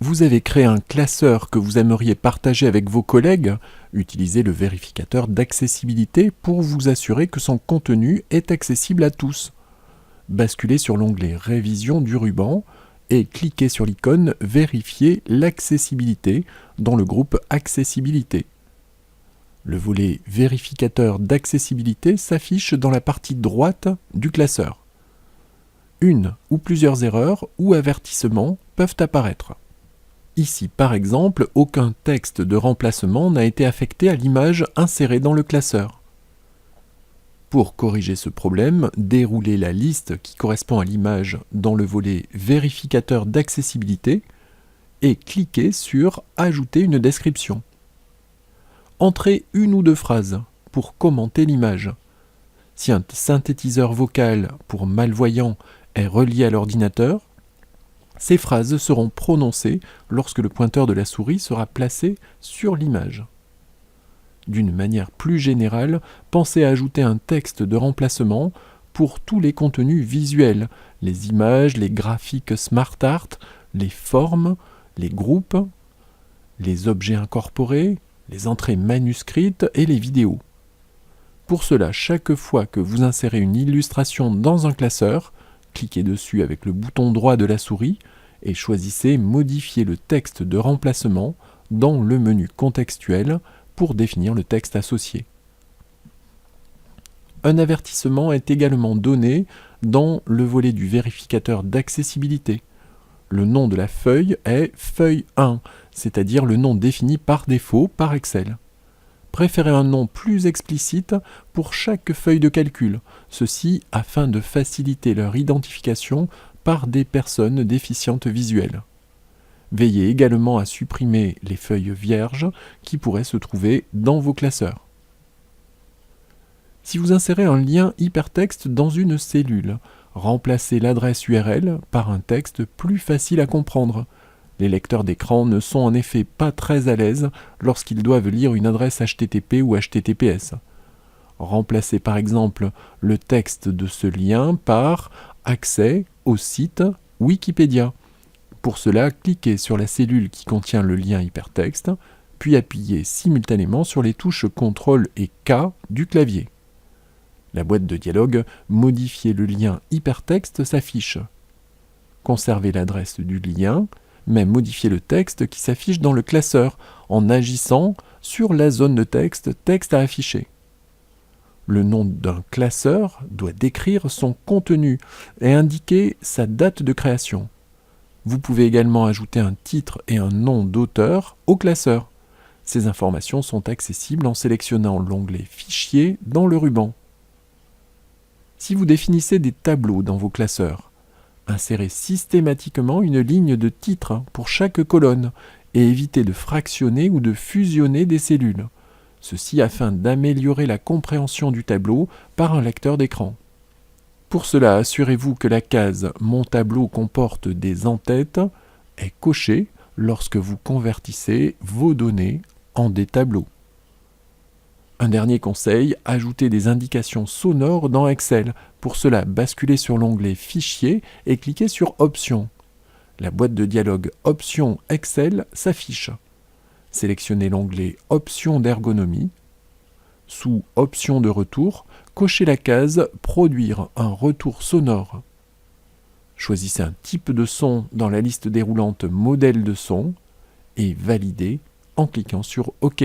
Vous avez créé un classeur que vous aimeriez partager avec vos collègues. Utilisez le vérificateur d'accessibilité pour vous assurer que son contenu est accessible à tous. Basculez sur l'onglet Révision du ruban et cliquez sur l'icône Vérifier l'accessibilité dans le groupe Accessibilité. Le volet Vérificateur d'accessibilité s'affiche dans la partie droite du classeur. Une ou plusieurs erreurs ou avertissements peuvent apparaître. Ici, par exemple, aucun texte de remplacement n'a été affecté à l'image insérée dans le classeur. Pour corriger ce problème, déroulez la liste qui correspond à l'image dans le volet Vérificateur d'accessibilité et cliquez sur Ajouter une description. Entrez une ou deux phrases pour commenter l'image. Si un synthétiseur vocal pour malvoyants est relié à l'ordinateur, ces phrases seront prononcées lorsque le pointeur de la souris sera placé sur l'image. D'une manière plus générale, pensez à ajouter un texte de remplacement pour tous les contenus visuels, les images, les graphiques Smart Art, les formes, les groupes, les objets incorporés, les entrées manuscrites et les vidéos. Pour cela, chaque fois que vous insérez une illustration dans un classeur, cliquez dessus avec le bouton droit de la souris et choisissez Modifier le texte de remplacement dans le menu contextuel pour définir le texte associé. Un avertissement est également donné dans le volet du vérificateur d'accessibilité. Le nom de la feuille est feuille 1, c'est-à-dire le nom défini par défaut par Excel. Préférez un nom plus explicite pour chaque feuille de calcul, ceci afin de faciliter leur identification par des personnes déficientes visuelles. Veillez également à supprimer les feuilles vierges qui pourraient se trouver dans vos classeurs. Si vous insérez un lien hypertexte dans une cellule, remplacez l'adresse URL par un texte plus facile à comprendre. Les lecteurs d'écran ne sont en effet pas très à l'aise lorsqu'ils doivent lire une adresse HTTP ou HTTPS. Remplacez par exemple le texte de ce lien par accès au site Wikipédia. Pour cela, cliquez sur la cellule qui contient le lien hypertexte, puis appuyez simultanément sur les touches CTRL et K du clavier. La boîte de dialogue « Modifier le lien hypertexte » s'affiche. Conservez l'adresse du lien, mais modifiez le texte qui s'affiche dans le classeur en agissant sur la zone de texte « Texte à afficher ». Le nom d'un classeur doit décrire son contenu et indiquer sa date de création. Vous pouvez également ajouter un titre et un nom d'auteur au classeur. Ces informations sont accessibles en sélectionnant l'onglet Fichier dans le ruban. Si vous définissez des tableaux dans vos classeurs, insérez systématiquement une ligne de titre pour chaque colonne et évitez de fractionner ou de fusionner des cellules. Ceci afin d'améliorer la compréhension du tableau par un lecteur d'écran. Pour cela, assurez-vous que la case « Mon tableau comporte des en-têtes » est cochée lorsque vous convertissez vos données en des tableaux. Un dernier conseil, ajoutez des indications sonores dans Excel. Pour cela, basculez sur l'onglet Fichier et cliquez sur Options. La boîte de dialogue Options Excel s'affiche. Sélectionnez l'onglet Options d'ergonomie. Sous Options de retour, cochez la case Produire un retour sonore. Choisissez un type de son dans la liste déroulante Modèle de son et validez en cliquant sur OK.